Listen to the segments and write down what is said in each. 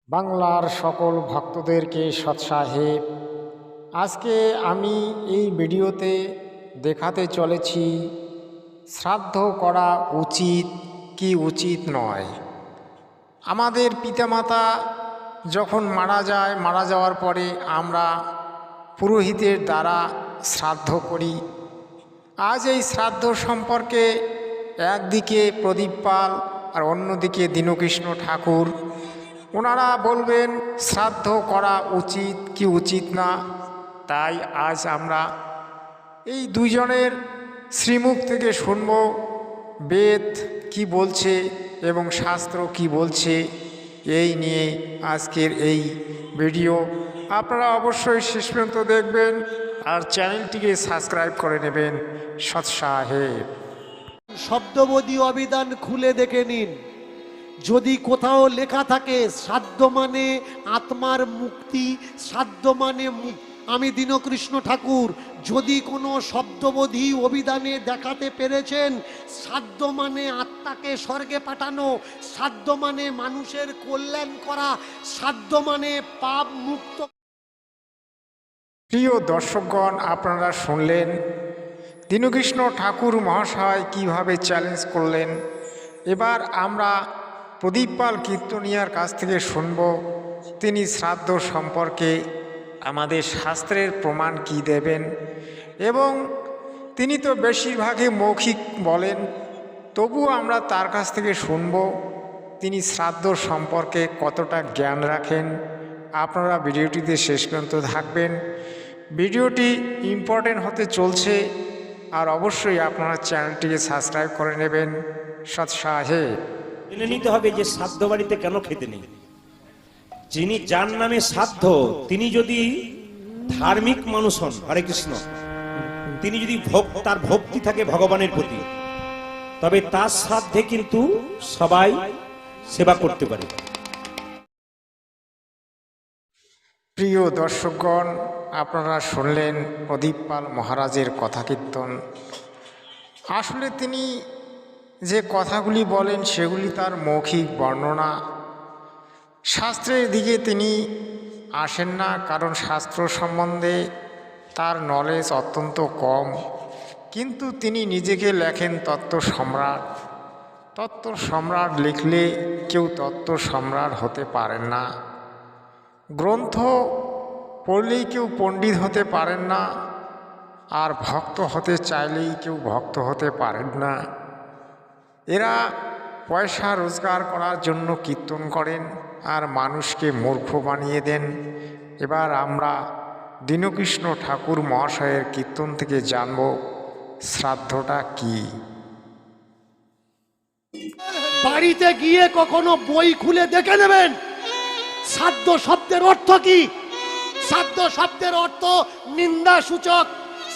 বাংলার সকল ভক্তদেরকে সৎসাহেব। আজকে আমি এই ভিডিওতে দেখাতে চলেছি শ্রাদ্ধ করা উচিত কি উচিত নয়। আমাদের পিতামাতা যখন মারা যাওয়ার পরে আমরা পুরোহিতের দ্বারা শ্রাদ্ধ করি। আজ এই শ্রাদ্ধ সম্পর্কে একদিকে প্রদীপ পাল আর অন্যদিকে দীনকৃষ্ণ ঠাকুর ওনারা বলবেন শ্রাদ্ধ করা উচিত কি উচিত না। তাই আজ আমরা এই দুইজনের শ্রীমুখ থেকে শুনব বেদ কি বলছে এবং শাস্ত্র কি বলছে। এই নিয়ে আজকের এই ভিডিও আপনারা অবশ্যই শেষ পর্যন্ত দেখবেন আর চ্যানেলটিকে সাবস্ক্রাইব করে নেবেন সৎসাহেব। শব্দবোধী অভিধান খুলে দেখে নিন, যদি কোথাও লেখা থাকে শ্রাদ্ধ মানে আত্মার মুক্তি, শ্রাদ্ধ মানে আমি দীনকৃষ্ণ ঠাকুর যদি কোনো শব্দবোধী অভিধানে দেখাতে পেরেছেন শ্রাদ্ধ মানে আত্মাকে স্বর্গে পাঠানো, শ্রাদ্ধ মানে মানুষের কল্যাণ করা, শ্রাদ্ধ মানে পাপ মুক্ত। প্রিয় দর্শকগণ, আপনারা শুনলেন দীনকৃষ্ণ ঠাকুর মহাশয় কিভাবে চ্যালেঞ্জ করলেন। এবার আমরা প্রদীপ পাল কীর্তনিয়ার কাছ থেকে শুনব তিনি শ্রাদ্ধ সম্পর্কে আমাদের শাস্ত্রের প্রমাণ কি দেবেন। এবং তিনি তো বেশিরভাগই মৌখিক বলেন, তবুও আমরা তার কাছ থেকে শুনব তিনি শ্রাদ্ধ সম্পর্কে কতটা জ্ঞান রাখেন। আপনারা ভিডিওটিতে শেষ পর্যন্ত থাকবেন। ভিডিওটি ইম্পর্টেন্ট হতে চলছে আর অবশ্যই আপনারা চ্যানেলটিকে সাবস্ক্রাইব করে নেবেন সৎসাহেব। মেনে নিতে হবে যে শ্রাদ্ধ বাড়িতে কেন খেতে নেই। যিনি যার নামে শ্রাদ্ধ তিনি যদি ধার্মিক মানুষ হন, হরে কৃষ্ণ, তিনি যদি তার ভক্তি থাকে ভগবানের প্রতি, তবে তার শ্রাদ্ধে কিন্তু সবাই সেবা করতে পারে। প্রিয় দর্শকগণ, আপনারা শুনলেন প্রদীপ পাল মহারাজের কথা কীর্তন। আসলে তিনি যে কথাগুলি বলেন সেগুলি তার মৌখিক বর্ণনা, শাস্ত্রের দিকে তিনি আসেন না, কারণ শাস্ত্র সম্বন্ধে তার নলেজ অত্যন্ত কম। কিন্তু তিনি নিজেকে লেখেন তত্ত্ব সম্রাট। তত্ত্ব সম্রাট লিখলে কেউ তত্ত্ব সম্রাট হতে পারেন না। গ্রন্থ পড়লেই কেউ পণ্ডিত হতে পারেন না, আর ভক্ত হতে চাইলেই কেউ ভক্ত হতে পারেন না। এরা পয়সা রোজগার করার জন্য কীর্তন করেন আর মানুষকে মূর্খ বানিয়ে দেন। এবার আমরা দীনকৃষ্ণ ঠাকুর মহাশয়ের কীর্তন থেকে জানব শ্রাদ্ধটা কি। বাড়িতে গিয়ে কখনো বই খুলে দেখে নেবেন শ্রাদ্ধ শব্দের অর্থ কি। শ্রাদ্ধ শব্দের অর্থ নিন্দা সূচক,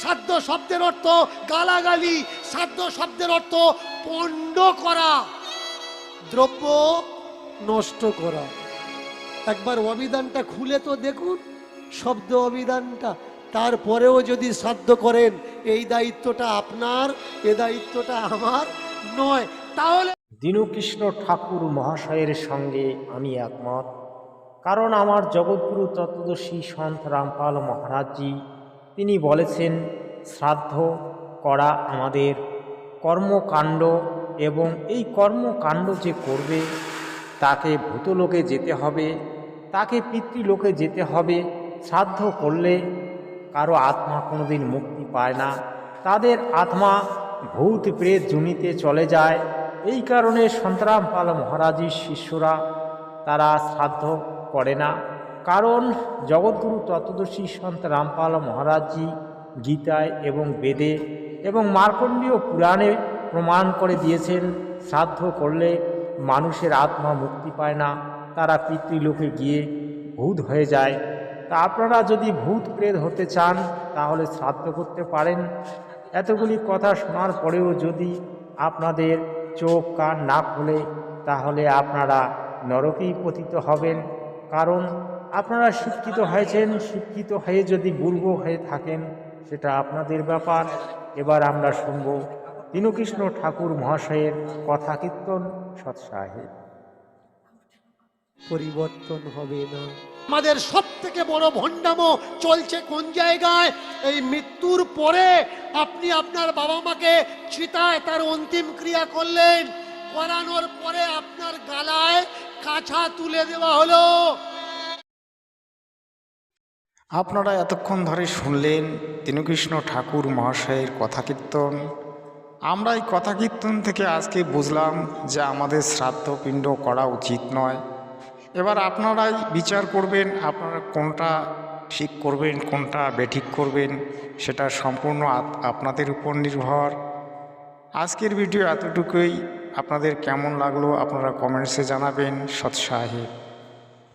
শ্রাদ্ধ শব্দের অর্থ গালাগালি, শ্রাদ্ধ শব্দের অর্থ পণ্ড করা, দ্রব্য নষ্ট করা। একবার অভিধানটা খুলে তো দেখুন শব্দ অভিধানটা, তারপরেও যদি শ্রাদ্ধ করেন এই দায়িত্বটা আপনার, এ দায়িত্বটা আমার নয়। তাহলে দীনকৃষ্ণ ঠাকুর মহাশয়ের সঙ্গে আমি একমত, কারণ আমার জগৎগুরু তত্ত্বদর্শী সন্ত রামপাল মহারাজজি তিনি বলেছেন শ্রাদ্ধ করা আমাদের কর্মকাণ্ড, এবং এই কর্মকাণ্ড যে করবে তাকে ভূতলোকে যেতে হবে, তাকে পিতৃলোকে যেতে হবে। শ্রাদ্ধ করলে কারো আত্মা কোনোদিন মুক্তি পায় না, তাদের আত্মা ভূত প্রেত জুনিতে চলে যায়। এই কারণে সন্তরামপাল মহারাজের শিষ্যরা তারা শ্রাদ্ধ করে না, কারণ জগৎগুরু তত্ত্বদর্শী সন্ত রামপাল মহারাজজি গীতায় এবং বেদে এবং মার্কণ্ডীয় পুরাণে প্রমাণ করে দিয়েছেন শ্রাদ্ধ করলে মানুষের আত্মা মুক্তি পায় না, তারা পিতৃলোকে গিয়ে ভূত হয়ে যায়। তা আপনারা যদি ভূত প্রেত হতে চান তাহলে শ্রাদ্ধ করতে পারেন। এতগুলি কথা শোনার পরেও যদি আপনাদের চোখ কান না খোলে তাহলে আপনারা নরকেই পতিত হবেন, কারণ আপনারা শিক্ষিত হয়েছেন। শিক্ষিত হয়ে যদি মূর্খ হয়ে থাকেন সেটা আপনাদের ব্যাপার। এবার আমরা শুনব দীনকৃষ্ণ ঠাকুর মহাশয়ের কথা কীর্তন সৎসাহেব। পরিবর্তন হবে না। আমাদের সব থেকে বড় ভণ্ডামো চলছে কোন জায়গায়? এই মৃত্যুর পরে আপনি আপনার বাবা মাকে চিতায় তার অন্তিম ক্রিয়া করলেন, করানোর পরে আপনার গালায় কাছা তুলে দেওয়া হলো। আপনারা এতক্ষণ ধরে শুনলেন দীনকৃষ্ণ ঠাকুর মহাশয়ের কথা কীর্তন। আমরা এই কথা কীর্তন থেকে আজকে বুঝলাম যে আমাদের শ্রাদ্ধ পিণ্ড করা উচিত নয়। এবার আপনারাই বিচার করবেন, আপনারা কোনটা ঠিক করবেন কোনটা বেঠিক করবেন, সেটা সম্পূর্ণ আপনাদের উপর নির্ভর। আজকের ভিডিও এতটুকুই। আপনাদের কেমন লাগলো আপনারা কমেন্টসে জানাবেন। সৎ সাহেব।